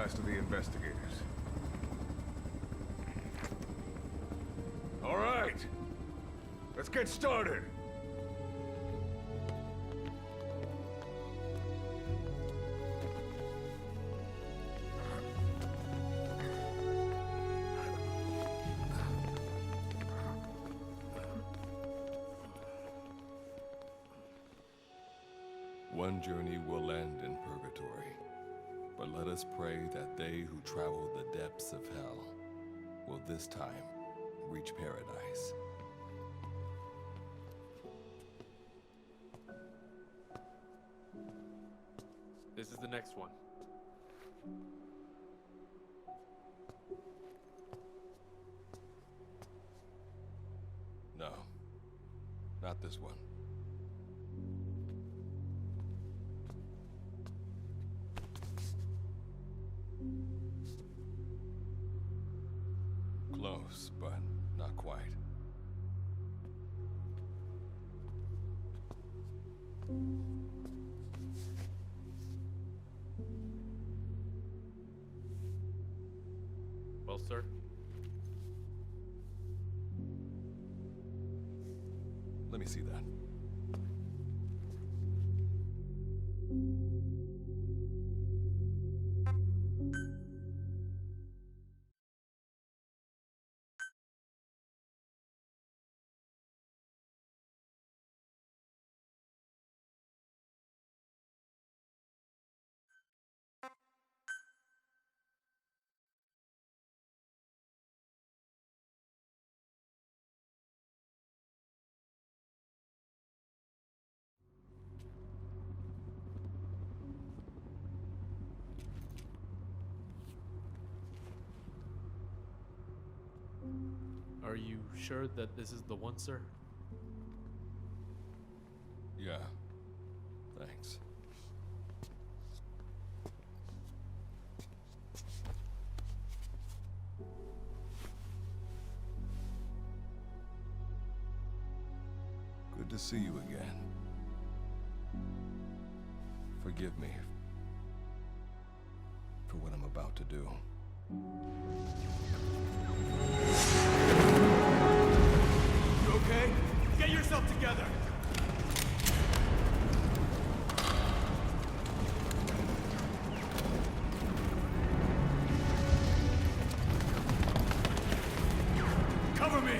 last of the investigators. All right, let's get started. One journey will end in purgatory, but let us pray that they who travel the depths of hell will this time reach paradise. This is the next one. No, not this one. Close, but not quite. Well, sir. Let me see that. Are you sure that this is the one, sir? Yeah. Thanks. Good to see you again. Forgive me for what I'm about to do. You okay? Get yourself together! Cover me!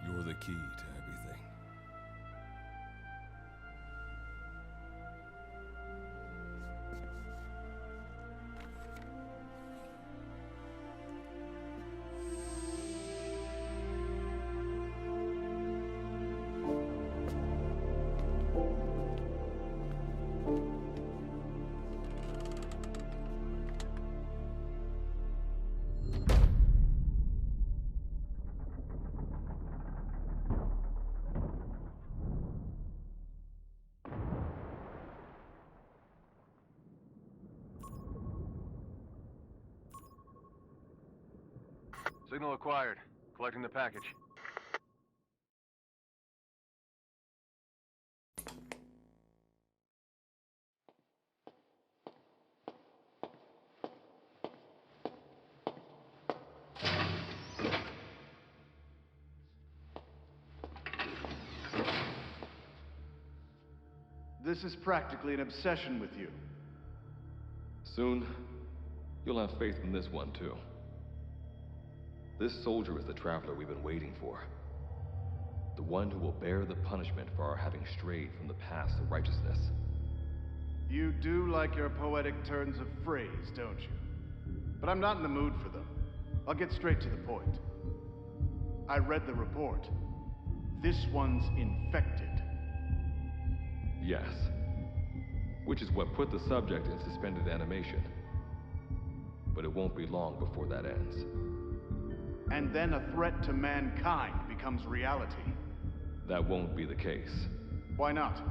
You're the key to everything. Signal acquired. Collecting the package. This is practically an obsession with you. Soon, you'll have faith in this one, too. This soldier is the traveler we've been waiting for. The one who will bear the punishment for our having strayed from the paths of righteousness. You do like your poetic turns of phrase, don't you? But I'm not in the mood for them. I'll get straight to the point. I read the report. This one's infected. Yes. Which is what put the subject in suspended animation. But it won't be long before that ends. And then a threat to mankind becomes reality. That won't be the case. Why not?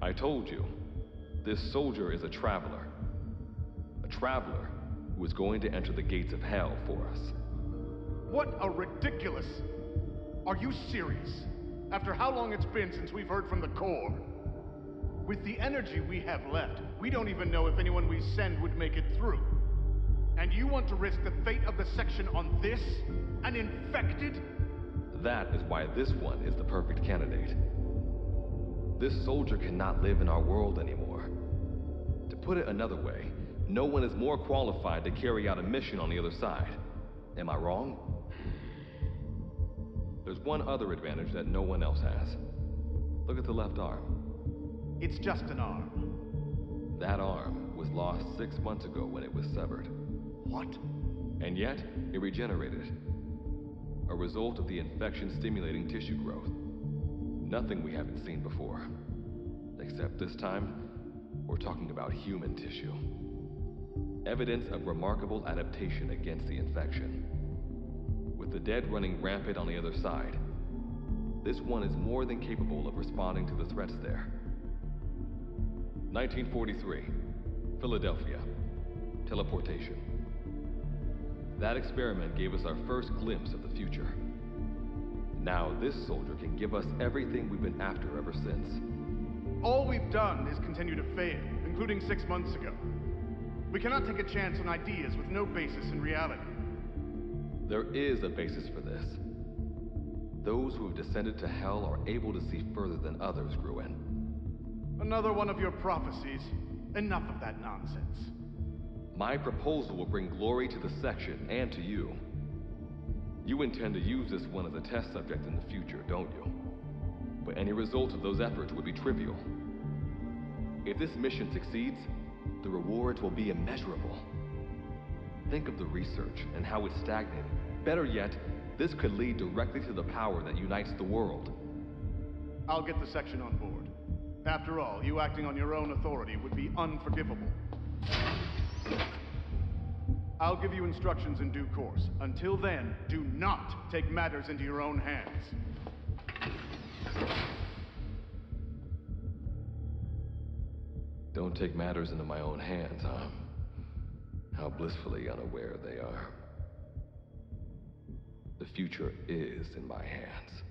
I told you, this soldier is a traveler. A traveler who is going to enter the gates of hell for us. What a ridiculous... Are you serious? After how long it's been since we've heard from the Corps? With the energy we have left, we don't even know if anyone we send would make it through. And you want to risk the fate of the section on this? An infected? That is why this one is the perfect candidate. This soldier cannot live in our world anymore. To put it another way, no one is more qualified to carry out a mission on the other side. Am I wrong? There's one other advantage that no one else has. Look at the left arm. It's just an arm. That arm was lost 6 months ago when it was severed. What? And yet, it regenerated. A result of the infection-stimulating tissue growth. Nothing we haven't seen before. Except this time, we're talking about human tissue. Evidence of remarkable adaptation against the infection. With the dead running rampant on the other side, this one is more than capable of responding to the threats there. 1943, Philadelphia. Teleportation. That experiment gave us our first glimpse of the future. Now this soldier can give us everything we've been after ever since. All we've done is continue to fail, including 6 months ago. We cannot take a chance on ideas with no basis in reality. There is a basis for this. Those who have descended to hell are able to see further than others, Gruen. Another one of your prophecies. Enough of that nonsense. My proposal will bring glory to the section and to you. You intend to use this one as a test subject in the future, don't you? But any result of those efforts would be trivial. If this mission succeeds, the rewards will be immeasurable. Think of the research and how it's stagnated. Better yet, this could lead directly to the power that unites the world. I'll get the section on board. After all, you acting on your own authority would be unforgivable. I'll give you instructions in due course. Until then, do not take matters into your own hands. Don't take matters into my own hands, huh? How blissfully unaware they are. The future is in my hands.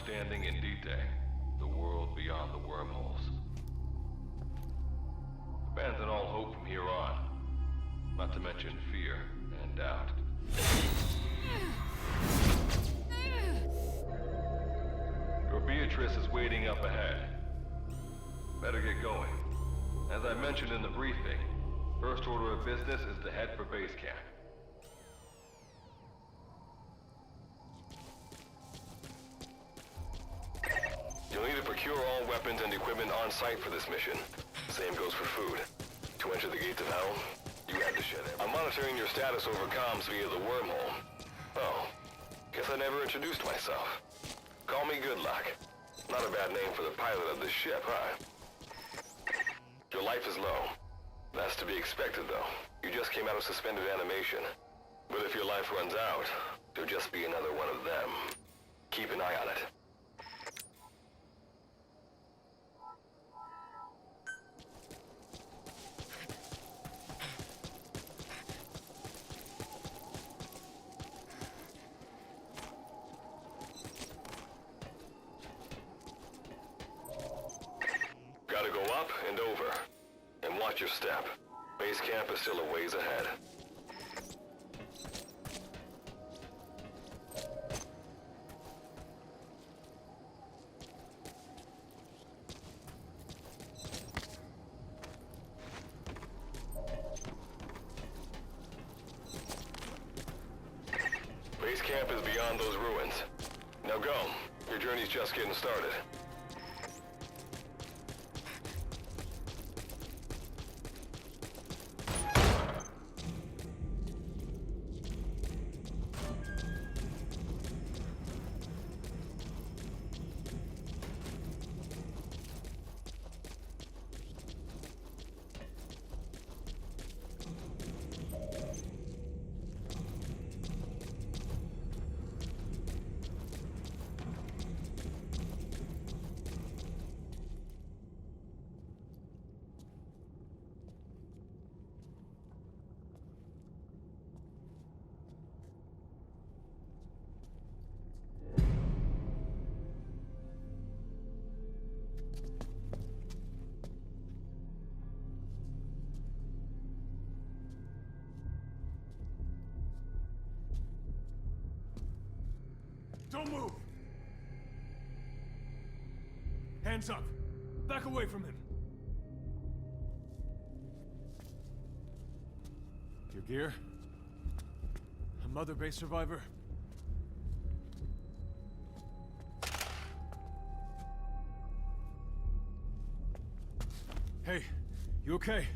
Standing in D-Day, the world beyond the wormholes. Abandon all hope from here on, not to mention fear and doubt. Your Beatrice is waiting up ahead. Better get going. As I mentioned in the briefing, first order of business is to head for base camp. You'll need to procure all weapons and equipment on site for this mission. Same goes for food. To enter the gates of hell, you had to shed it. I'm monitoring your status over comms via the wormhole. Oh, guess I never introduced myself. Call me Good Luck. Not a bad name for the pilot of this ship, huh? Your life is low. That's to be expected, though. You just came out of suspended animation. But if your life runs out, you'll just be another one of them. Keep an eye on it. Gotta go up and over. And watch your step. Base camp is still a ways ahead. Base camp is beyond those ruins. Now go. Your journey's just getting started. Don't move! Hands up! Back away from him! Your gear? A Mother Base survivor? Hey, you okay?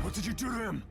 What did you do to him?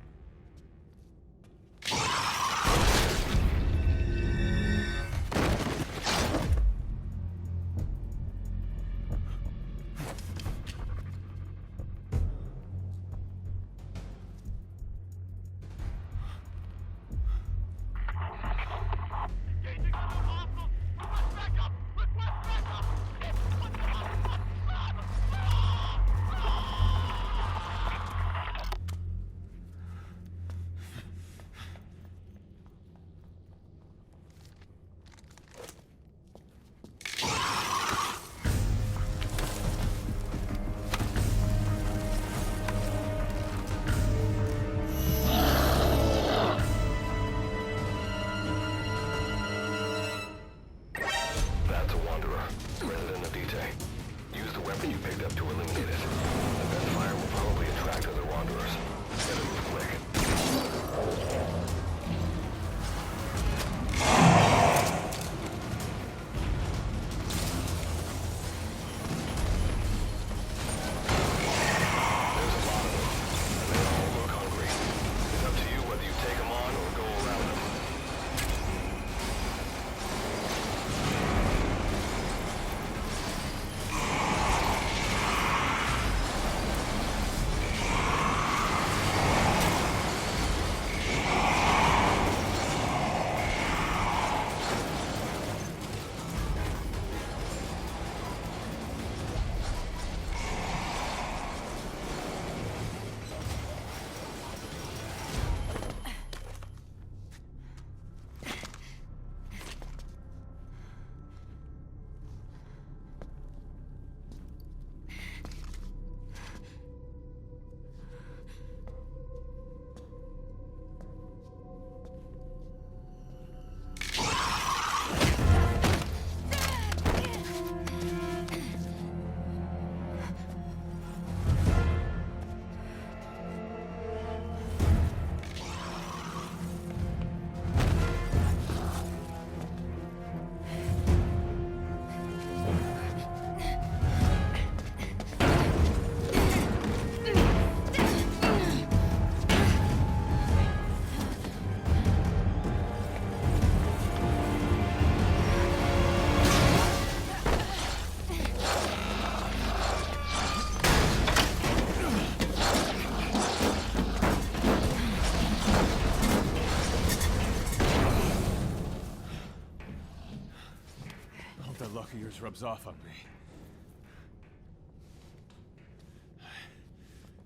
Luck of yours rubs off on me.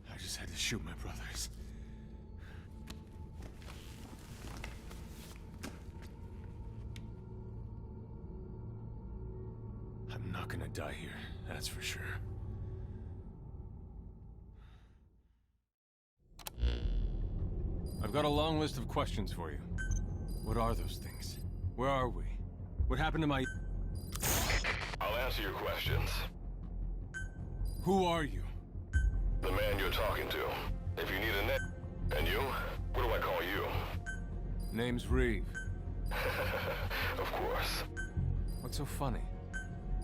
I just had to shoot my brothers. I'm not gonna die here, that's for sure. I've got a long list of questions for you. What are those things? Where are we? What happened to my... I'll answer your questions. Who are you? The man you're talking to. If you need a name... And you? What do I call you? Name's Reeve. Of course. What's so funny?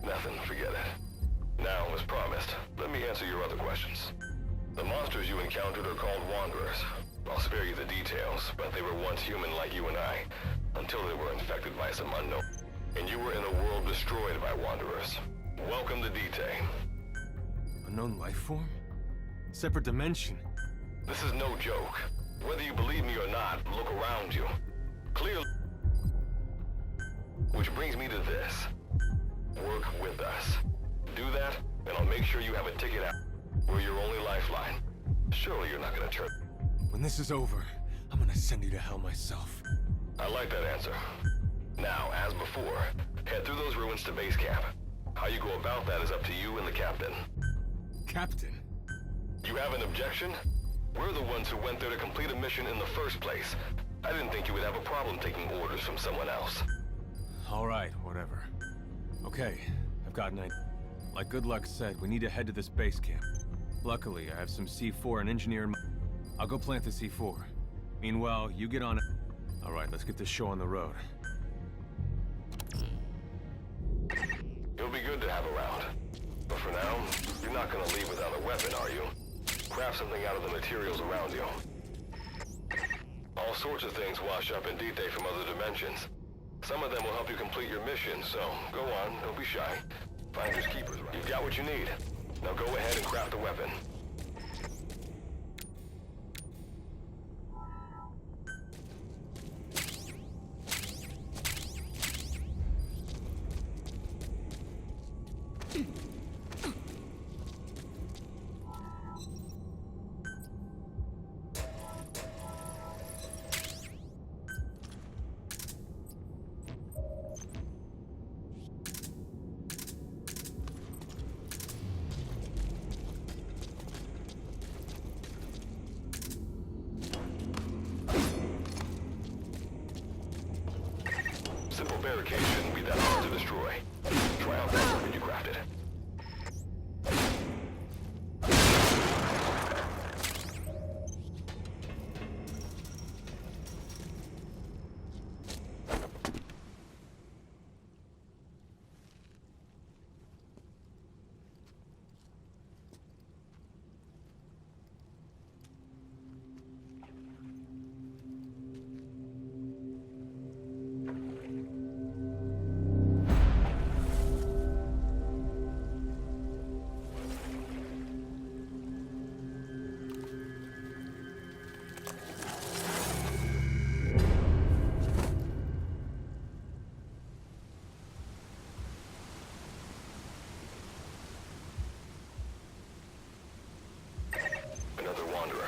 Nothing, forget it. Now, as promised, let me answer your other questions. The monsters you encountered are called Wanderers. I'll spare you the details, but they were once human like you and I, until they were infected by some unknown... And you were in a world destroyed by Wanderers. Welcome to D-Day. Unknown life form? Separate dimension? This is no joke. Whether you believe me or not, look around you. Clearly... Which brings me to this. Work with us. Do that, and I'll make sure you have a ticket out. We're your only lifeline. Surely you're not gonna turn... When this is over, I'm gonna send you to hell myself. I like that answer. Now, as before, Head through those ruins to base camp. How you go about that is up to you and the captain. Captain? You have an objection? We're the ones who went there to complete a mission in the first place. I didn't think you would have a problem taking orders from someone else. All right, whatever. Okay, I've got an idea. Like Good Luck said, we need to head to this base camp. Luckily, I have some C4 and engineer in my... I'll go plant the C4. Meanwhile, you get on... All right, let's get this show on the road. You'll be good to have around. But for now, you're not gonna leave without a weapon, are you? Craft something out of the materials around you. All sorts of things wash up in D-Day from other dimensions. Some of them will help you complete your mission, so go on, don't be shy. Finders keepers, right? You've got what you need. Now go ahead and craft a weapon. Simple barricade shouldn't be that hard to destroy. Try out that weapon you crafted. Another wanderer.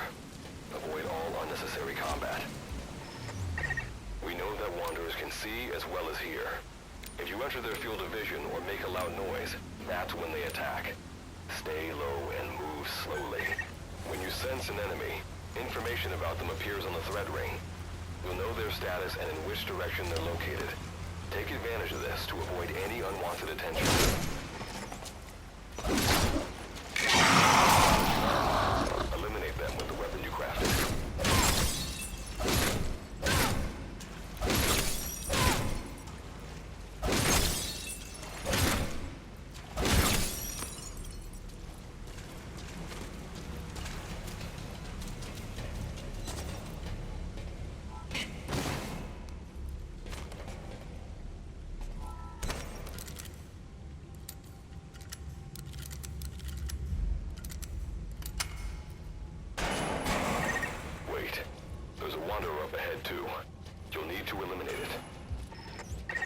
Avoid all unnecessary combat. We know that wanderers can see as well as hear. If you enter their field of vision or make a loud noise, that's when they attack. Stay low and move slowly. When you sense an enemy, information about them appears on the threat ring. You'll know their status and in which direction they're located. Take advantage of this to avoid any unwanted attention. Eliminate them with the weapon you crafted. Wanderer up ahead, too. You'll need to eliminate it.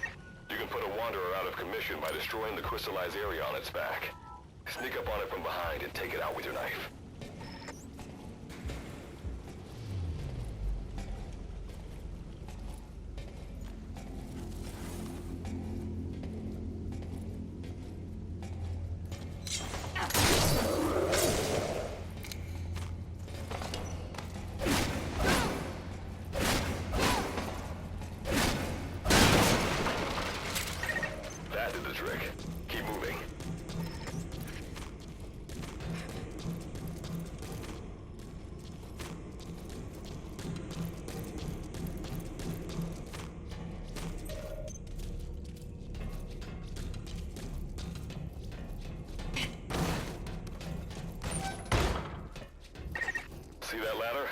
You can put a Wanderer out of commission by destroying the crystallized area on its back. Sneak up on it from behind and take it out with your knife. That did the trick. Keep moving. See that ladder?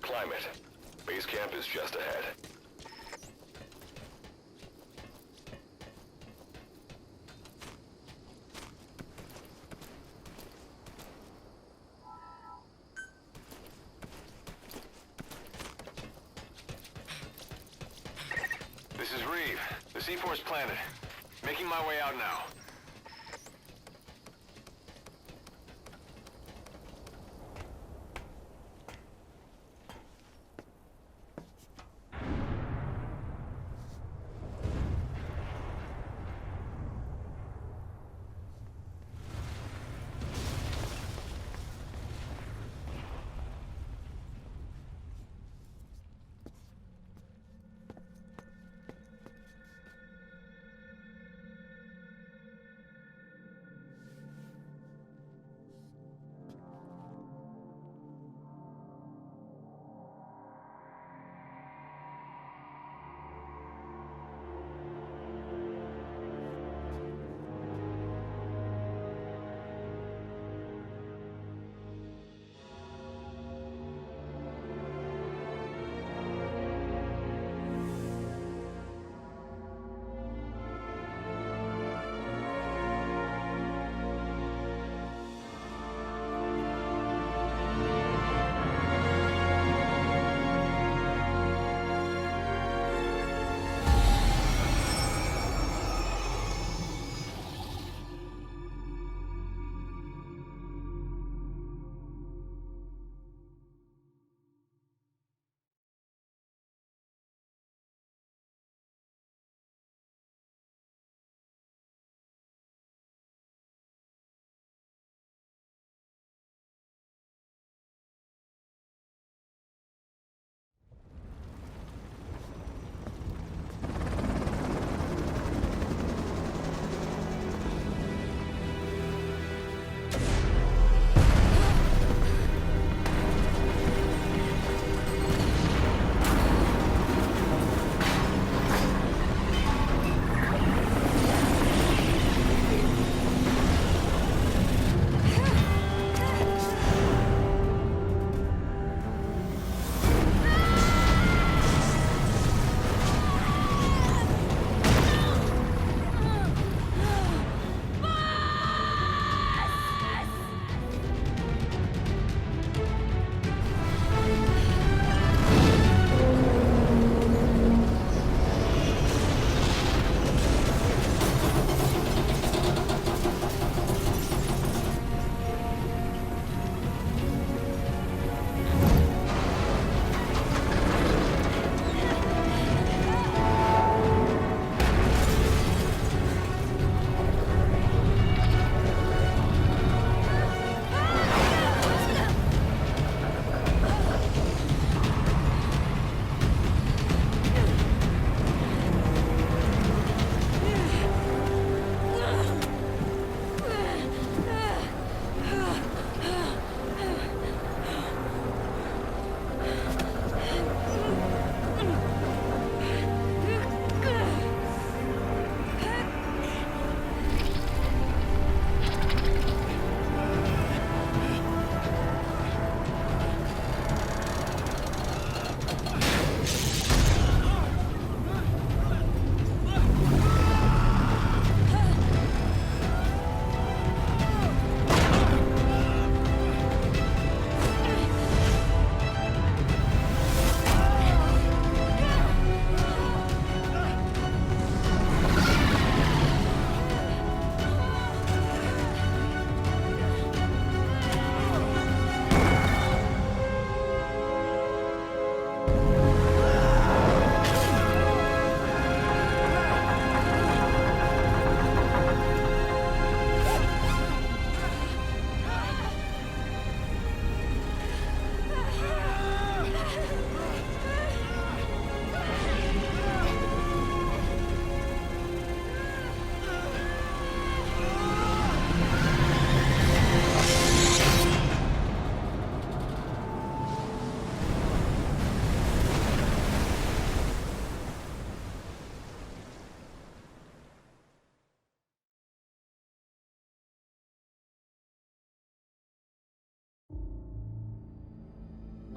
Climb it. Base camp is just ahead. This is Reeve. The C4's planted. Making my way out now.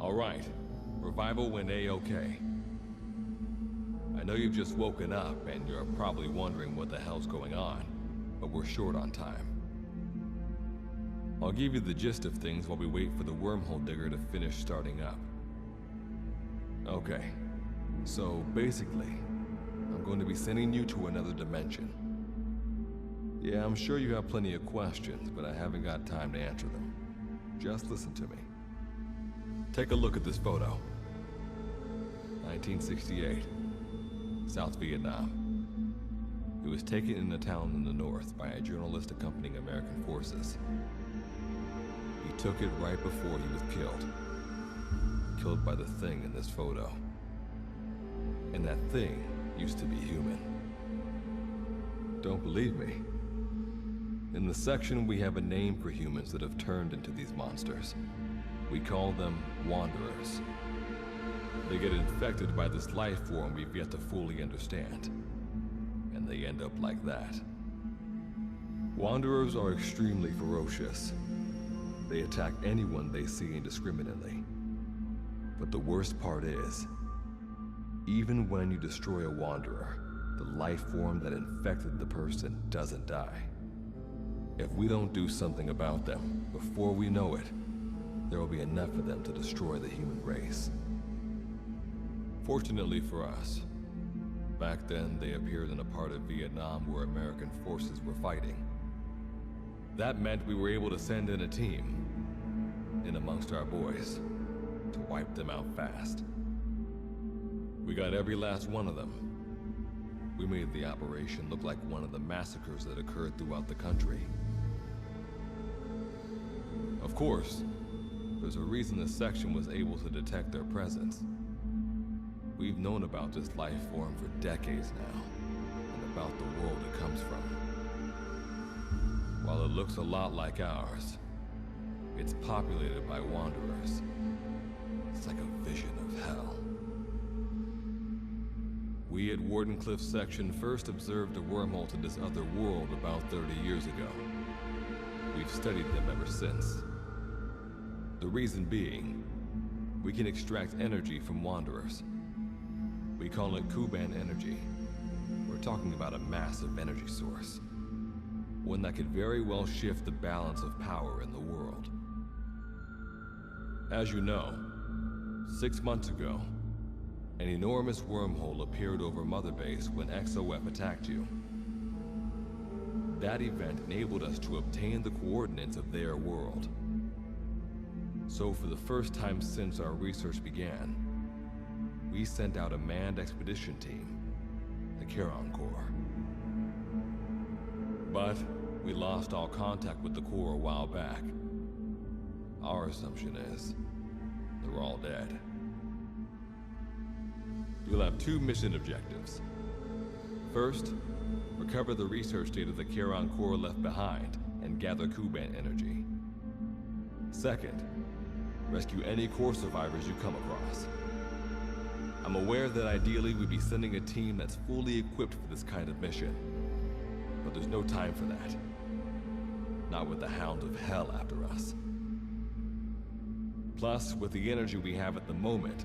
All right. Revival went A-okay. I know you've just woken up and you're probably wondering what the hell's going on, but we're short on time. I'll give you the gist of things while we wait for the wormhole digger to finish starting up. Okay, so basically, I'm going to be sending you to another dimension. Yeah, I'm sure you have plenty of questions, but I haven't got time to answer them. Just listen to me. Take a look at this photo. 1968, South Vietnam. It was taken in a town in the north by a journalist accompanying American forces. He took it right before he was killed. Killed by the thing in this photo. And that thing used to be human. Don't believe me? In the section, we have a name for humans that have turned into these monsters. We call them Wanderers. They get infected by this life form we've yet to fully understand. And they end up like that. Wanderers are extremely ferocious. They attack anyone they see indiscriminately. But the worst part is, even when you destroy a Wanderer, the life form that infected the person doesn't die. If we don't do something about them, before we know it, there will be enough of them to destroy the human race. Fortunately for us, back then they appeared in a part of Vietnam where American forces were fighting. That meant we were able to send in a team, in amongst our boys, to wipe them out fast. We got every last one of them. We made the operation look like one of the massacres that occurred throughout the country. Of course, there's a reason this section was able to detect their presence. We've known about this life form for decades now, and about the world it comes from. While it looks a lot like ours, it's populated by Wanderers. It's like a vision of hell. We at Wardenclyffe section first observed a wormhole to this other world about 30 years ago. We've studied them ever since. The reason being, we can extract energy from Wanderers. We call it Kuban energy. We're talking about a massive energy source. One that could very well shift the balance of power in the world. As you know, 6 months ago, an enormous wormhole appeared over Mother Base when XOF attacked you. That event enabled us to obtain the coordinates of their world. So for the first time since our research began, we sent out a manned expedition team, the Charon Corps. But we lost all contact with the Corps a while back. Our assumption is they're all dead. You'll have 2 mission objectives. First, recover the research data the Charon Corps left behind and gather Kuban energy. Second, rescue any Corps survivors you come across. I'm aware that ideally we'd be sending a team that's fully equipped for this kind of mission, but there's no time for that. Not with the Hound of Hell after us. Plus, with the energy we have at the moment,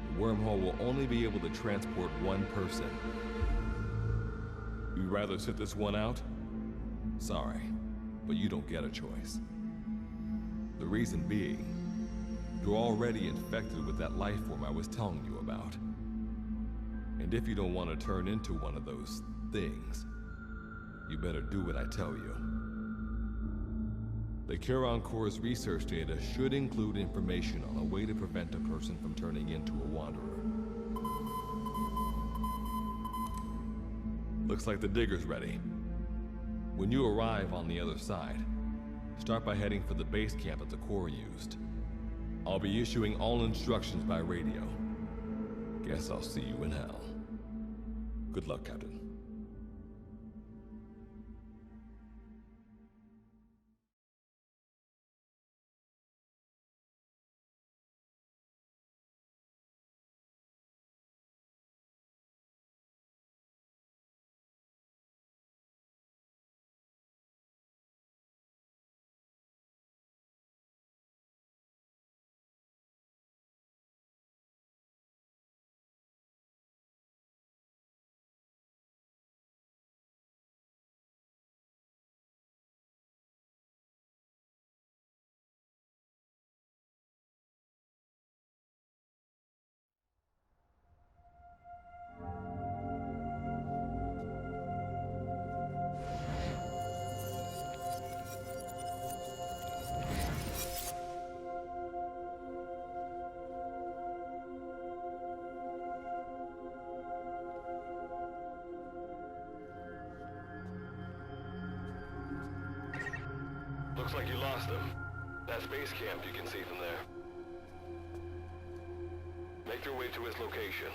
the wormhole will only be able to transport one person. You'd rather sit this one out? Sorry, but you don't get a choice. The reason being, you're already infected with that life form I was telling you about. And if you don't want to turn into one of those things, you better do what I tell you. The Charon Corps' research data should include information on a way to prevent a person from turning into a Wanderer. Looks like the digger's ready. When you arrive on the other side, start by heading for the base camp that the Corps used. I'll be issuing all instructions by radio. Guess I'll see you in hell. Good luck, Captain. Looks like you lost them. That base camp you can see from there. Make your way to his location.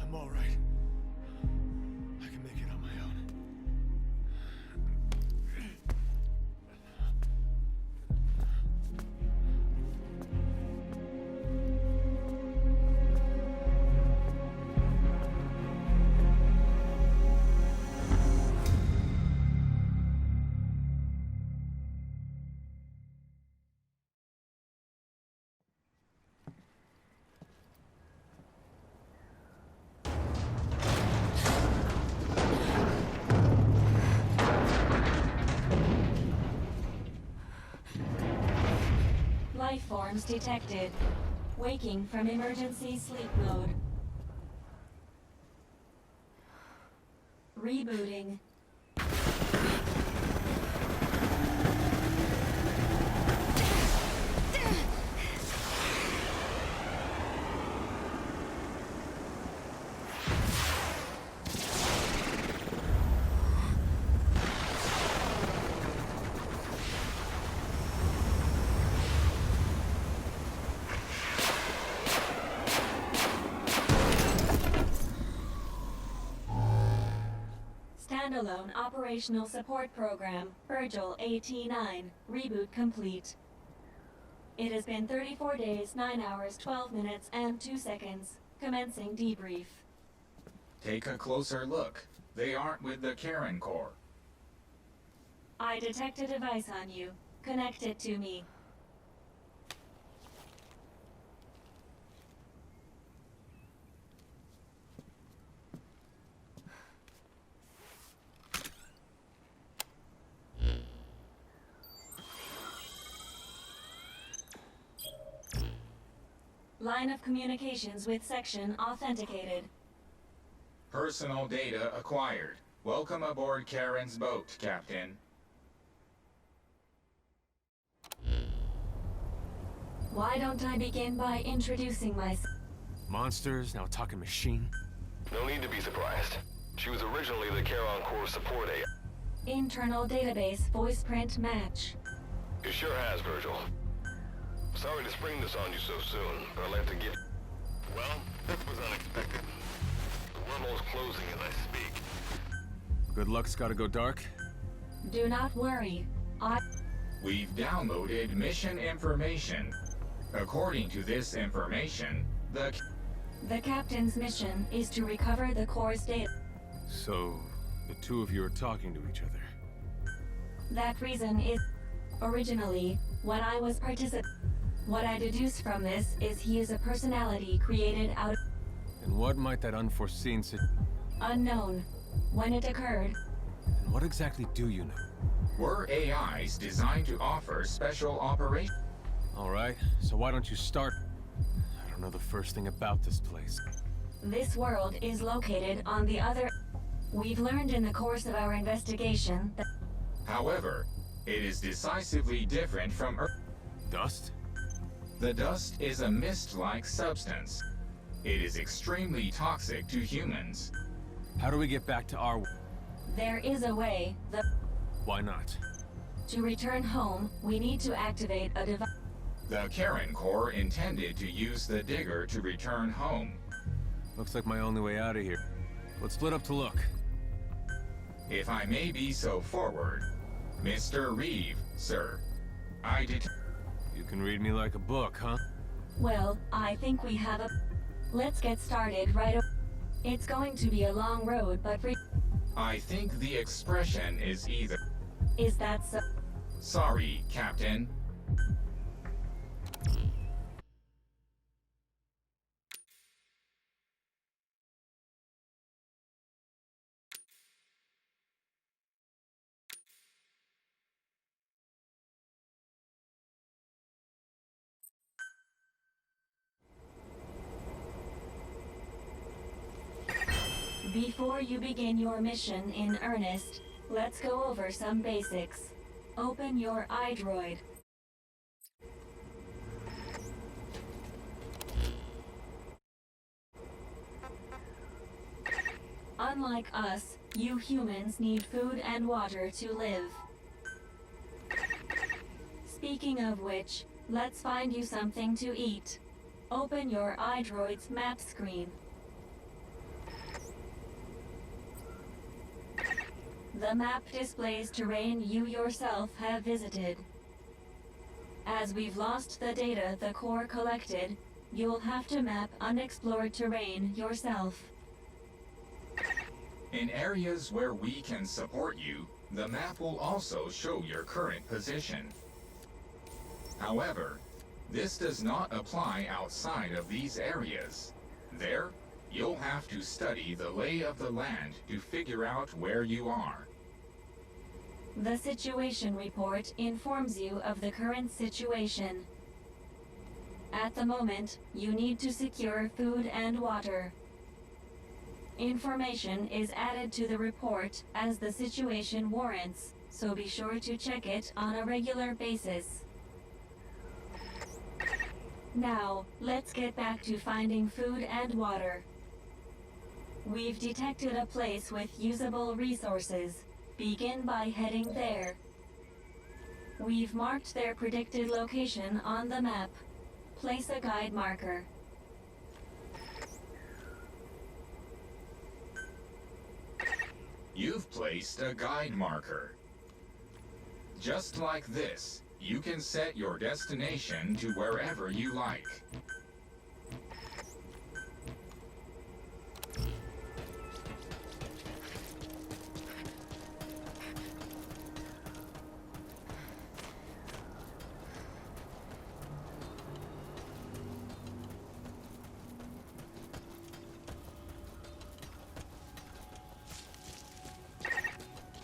I'm all right. I can make it on my own. Life forms detected. Waking from emergency sleep mode. Rebooting. Standalone Operational Support Program, Virgil AT-9, reboot complete. It has been 34 days, 9 hours, 12 minutes, and 2 seconds. Commencing debrief. Take a closer look. They aren't with the Karen Corps. I detect a device on you. Connect it to me. Line of communications with section authenticated. Personal data acquired. Welcome aboard Karen's boat, Captain. Why don't I begin by introducing myself? Monsters, now a talking machine. No need to be surprised. She was originally the Charon Corps support AI. Internal database voice print match. It sure has, Virgil. Sorry to spring this on you so soon, but I'll have to give... Well, this was unexpected. The wormhole's closing as I speak. Good luck's gotta go dark. Do not worry. We've downloaded mission information. According to this information, the captain's mission is to recover the Corps' data. So, the two of you are talking to each other. That reason is... Originally, when I was what I deduce from this is he is a personality created out... And what might that unforeseen Unknown. When it occurred... And what exactly do you know? We're AIs designed to offer special operations. Alright, so why don't you start? I don't know the first thing about this place. This world is located on the other... We've learned in the course of our investigation that... However, it is decisively different from Earth. Dust? The dust is a mist-like substance. It is extremely toxic to humans. How do we get back to our... There is a way. Why not? To return home, we need to activate a device. The Karen Corps intended to use the digger to return home. Looks like my only way out of here. Let's split up to look. If I may be so forward, Mr. Reeve, sir. You can read me like a book, huh? Well, I think we have a... Let's get started right away. It's going to be a long road, but I think the expression is either... Is that so? Sorry, Captain. Before you begin your mission in earnest, let's go over some basics. Open your iDroid. Unlike us, you humans need food and water to live. Speaking of which, let's find you something to eat. Open your iDroid's map screen. The map displays terrain you yourself have visited. As we've lost the data the core collected, you'll have to map unexplored terrain yourself. In areas where we can support you, the map will also show your current position. However, this does not apply outside of these areas. There, you'll have to study the lay of the land to figure out where you are. The situation report informs you of the current situation. At the moment, you need to secure food and water. Information is added to the report as the situation warrants, so be sure to check it on a regular basis. Now, let's get back to finding food and water. We've detected a place with usable resources. Begin by heading there. We've marked their predicted location on the map. Place a guide marker. You've placed a guide marker. Just like this, you can set your destination to wherever you like.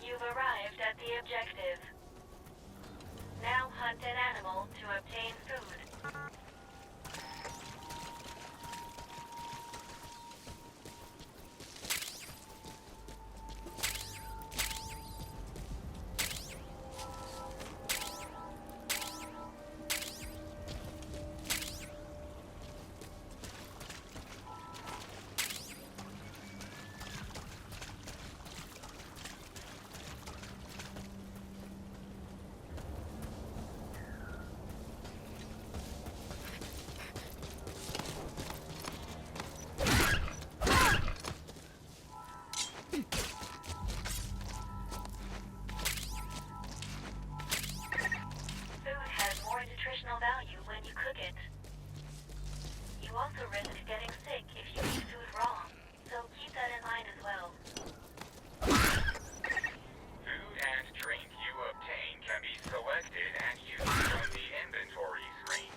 You've arrived at the objective. Now hunt an animal to obtain food. Value when you cook it. You also risk getting sick if you eat food raw, so keep that in mind as well. Food and drink you obtain can be selected and used from the inventory screen.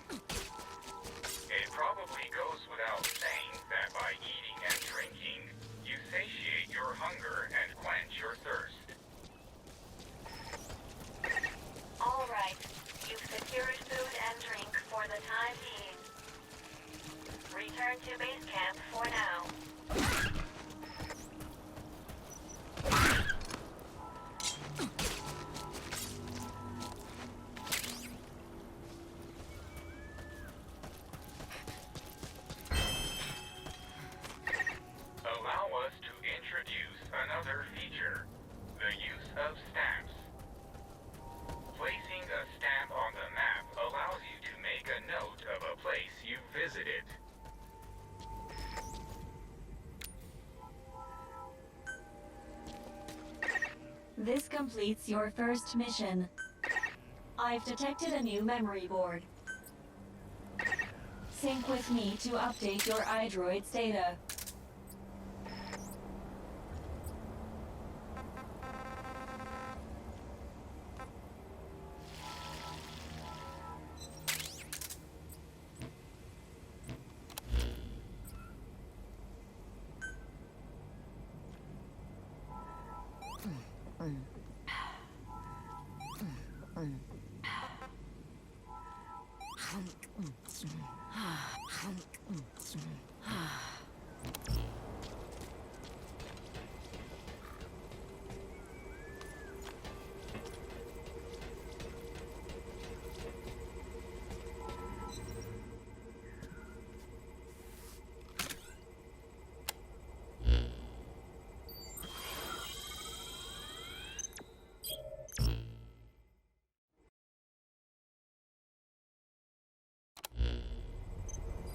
It probably goes without saying that by eating and drinking, you satiate your hunger and quench your thirst. All right. You've secured food and drink for the time being. Return to base camp for now. Allow us to introduce another feature, the use of stamps. Placing a stamp on the map allows you to make a note of a place you've visited. This completes your first mission. I've detected a new memory board. Sync with me to update your iDroid's data.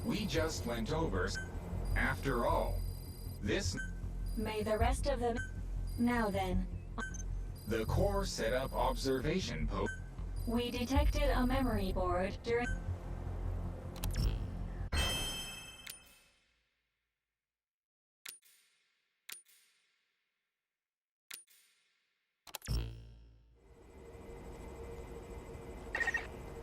We just went over. After all, this... May the rest of them... Now then, The core set up observation post. we detected a memory board during...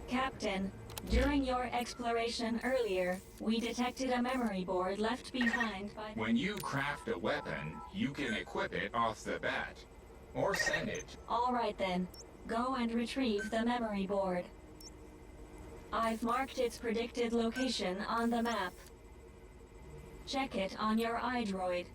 Captain, during your exploration earlier, we detected a memory board left behind by... When you craft a weapon, you can equip it off the bat. Or send it. All right then, go and retrieve the memory board. I've marked its predicted location on the map. Check it on your iDroid.